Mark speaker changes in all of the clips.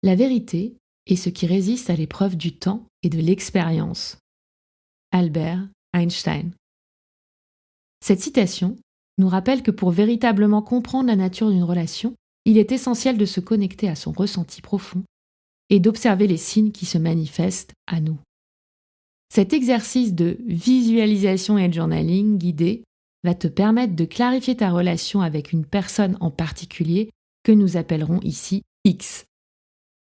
Speaker 1: La vérité est ce qui résiste à l'épreuve du temps et de l'expérience. Albert Einstein. Cette citation nous rappelle que pour véritablement comprendre la nature d'une relation, il est essentiel de se connecter à son ressenti profond et d'observer les signes qui se manifestent à nous. Cet exercice de visualisation et de journaling guidé va te permettre de clarifier ta relation avec une personne en particulier que nous appellerons ici X.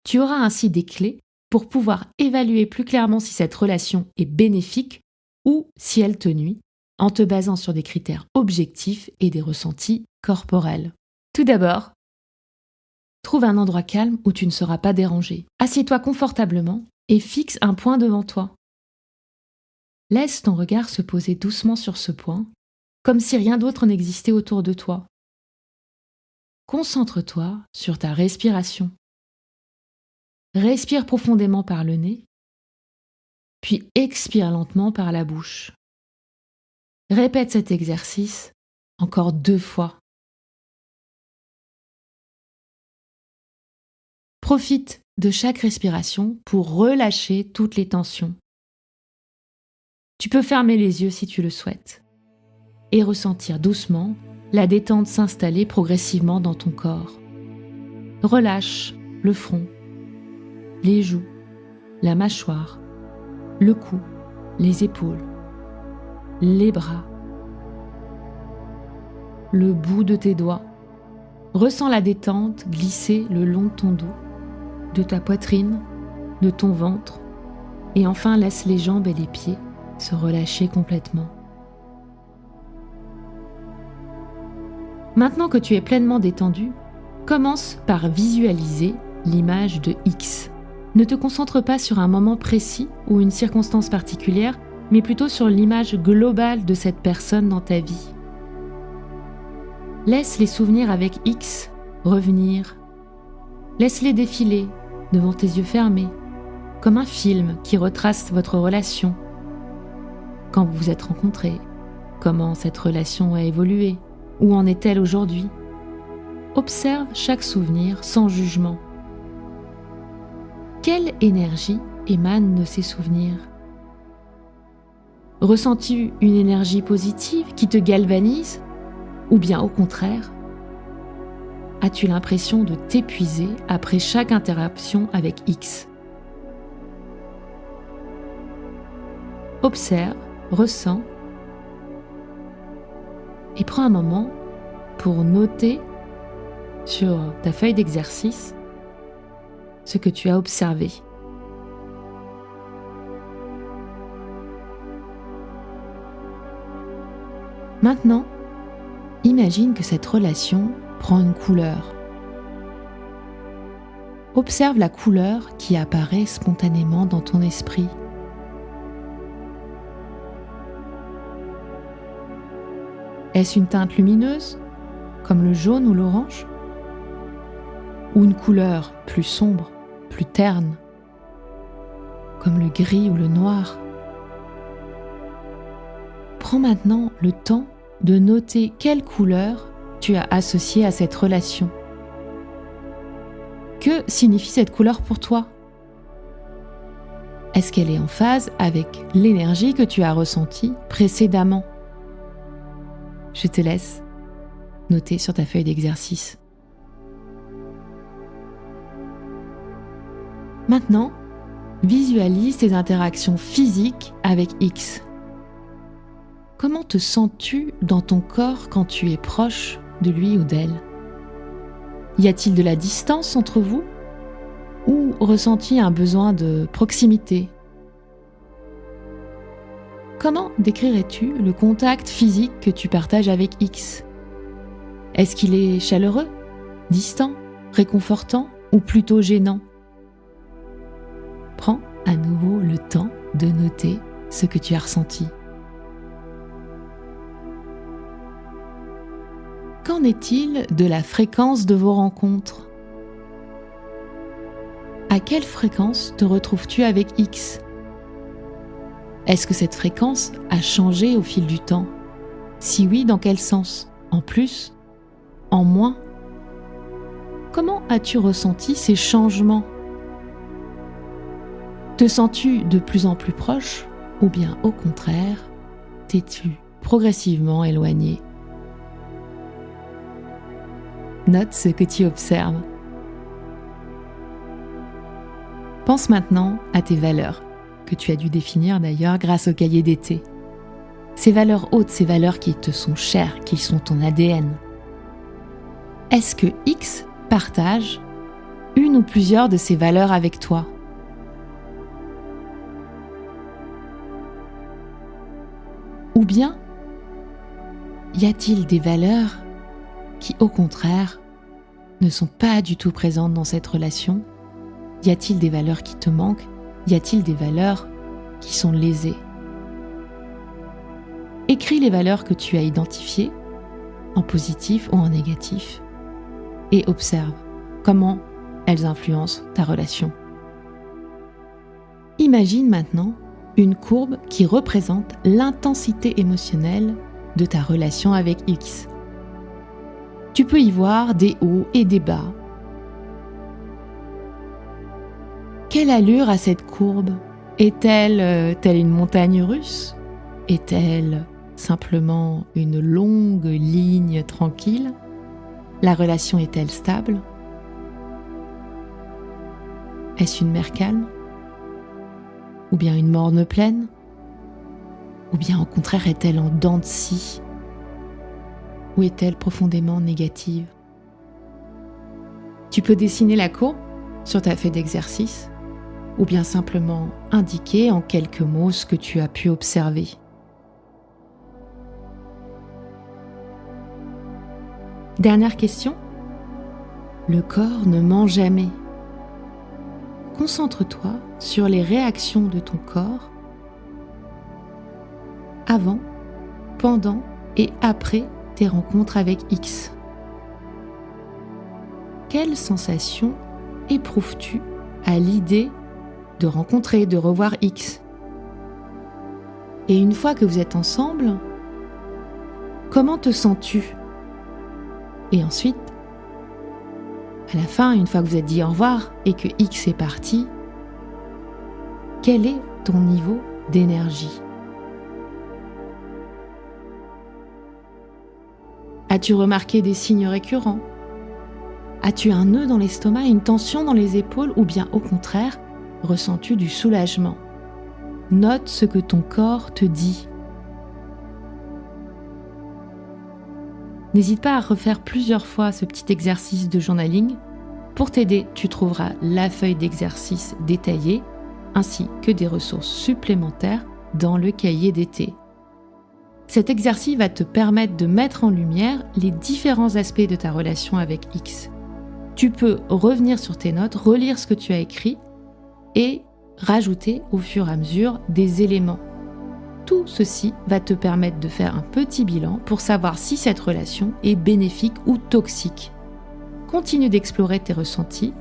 Speaker 1: Tu auras ainsi des clés pour pouvoir évaluer plus clairement si cette relation est bénéfique ou si elle te nuit, en te basant sur des critères objectifs et des ressentis corporels. Tout d'abord, trouve un endroit calme où tu ne seras pas dérangé. Assieds-toi confortablement et fixe un point devant toi. Laisse ton regard se poser doucement sur ce point, comme si rien d'autre n'existait autour de toi. Concentre-toi sur ta respiration. Respire profondément par le nez, puis expire lentement par la bouche. Répète cet exercice encore 2 fois. Profite de chaque respiration pour relâcher toutes les tensions. Tu peux fermer les yeux si tu le souhaites et ressentir doucement la détente s'installer progressivement dans ton corps. Relâche le front, les joues, la mâchoire, le cou, les épaules, les bras, le bout de tes doigts. Ressens la détente glisser le long de ton dos, de ta poitrine, de ton ventre, et enfin laisse les jambes et les pieds se relâcher complètement. Maintenant que tu es pleinement détendu, commence par visualiser l'image de X. Ne te concentre pas sur un moment précis ou une circonstance particulière, mais plutôt sur l'image globale de cette personne dans ta vie. Laisse les souvenirs avec X revenir. Laisse-les défiler devant tes yeux fermés, comme un film qui retrace votre relation. Quand vous vous êtes rencontrés, comment cette relation a évolué, où en est-elle aujourd'hui? Observe chaque souvenir sans jugement. Quelle énergie émane de ces souvenirs? Ressens-tu une énergie positive qui te galvanise? Ou bien au contraire, as-tu l'impression de t'épuiser après chaque interaction avec X? Observe, ressens et prends un moment pour noter sur ta feuille d'exercice ce que tu as observé. Maintenant, imagine que cette relation prend une couleur. Observe la couleur qui apparaît spontanément dans ton esprit. Est-ce une teinte lumineuse, comme le jaune ou l'orange? Ou une couleur plus sombre, plus terne, comme le gris ou le noir? Prends maintenant le temps de noter quelle couleur tu as associée à cette relation. Que signifie cette couleur pour toi? Est-ce qu'elle est en phase avec l'énergie que tu as ressentie précédemment? Je te laisse noter sur ta feuille d'exercice. Maintenant, visualise tes interactions physiques avec X. Comment te sens-tu dans ton corps quand tu es proche de lui ou d'elle? Y a-t-il de la distance entre vous? Ou ressens-tu un besoin de proximité? Comment décrirais-tu le contact physique que tu partages avec X? Est-ce qu'il est chaleureux, distant, réconfortant ou plutôt gênant? Prends à nouveau le temps de noter ce que tu as ressenti. Qu'en est-il de la fréquence de vos rencontres? À quelle fréquence te retrouves-tu avec X? Est-ce que cette fréquence a changé au fil du temps? Si oui, dans quel sens? En plus? En moins? Comment as-tu ressenti ces changements Te sens-tu de plus en plus proche ou bien au contraire, t'es-tu progressivement éloigné? Note ce que tu observes. Pense maintenant à tes valeurs, que tu as dû définir d'ailleurs grâce au cahier d'été. Ces valeurs hautes, ces valeurs qui te sont chères, qui sont ton ADN. Est-ce que X partage une ou plusieurs de ces valeurs avec toi? Ou bien, y a-t-il des valeurs qui, au contraire, ne sont pas du tout présentes dans cette relation? Y a-t-il des valeurs qui te manquent? Y a-t-il des valeurs qui sont lésées? Écris les valeurs que tu as identifiées, en positif ou en négatif, et observe comment elles influencent ta relation. Imagine maintenant une courbe qui représente l'intensité émotionnelle de ta relation avec X. Tu peux y voir des hauts et des bas. Quelle allure a cette courbe? Est-elle telle une montagne russe? Est-elle simplement une longue ligne tranquille? La relation est-elle stable? Est-ce une mer calme? Ou bien une morne plaine? Ou bien au contraire est-elle en dents de scie? Ou est-elle profondément négative? Tu peux dessiner la courbe sur ta feuille d'exercice ou bien simplement indiquer en quelques mots ce que tu as pu observer. Dernière question. Le corps ne ment jamais. Concentre-toi sur les réactions de ton corps avant, pendant et après tes rencontres avec X. Quelles sensations éprouves-tu à l'idée de rencontrer, de revoir X? Et une fois que vous êtes ensemble, comment te sens-tu? Et ensuite, à la fin, une fois que vous êtes dit au revoir et que X est parti, quel est ton niveau d'énergie? As-tu remarqué des signes récurrents? As-tu un nœud dans l'estomac, une tension dans les épaules ou bien au contraire, ressens-tu du soulagement? Note ce que ton corps te dit. N'hésite pas à refaire plusieurs fois ce petit exercice de journaling. Pour t'aider, tu trouveras la feuille d'exercice détaillée ainsi que des ressources supplémentaires dans le cahier d'été. Cet exercice va te permettre de mettre en lumière les différents aspects de ta relation avec X. Tu peux revenir sur tes notes, relire ce que tu as écrit et rajouter au fur et à mesure des éléments. Tout ceci va te permettre de faire un petit bilan pour savoir si cette relation est bénéfique ou toxique. Continue d'explorer tes ressentis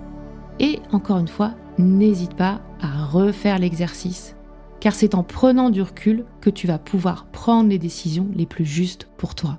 Speaker 1: et, encore une fois, n'hésite pas à refaire l'exercice, car c'est en prenant du recul que tu vas pouvoir prendre les décisions les plus justes pour toi.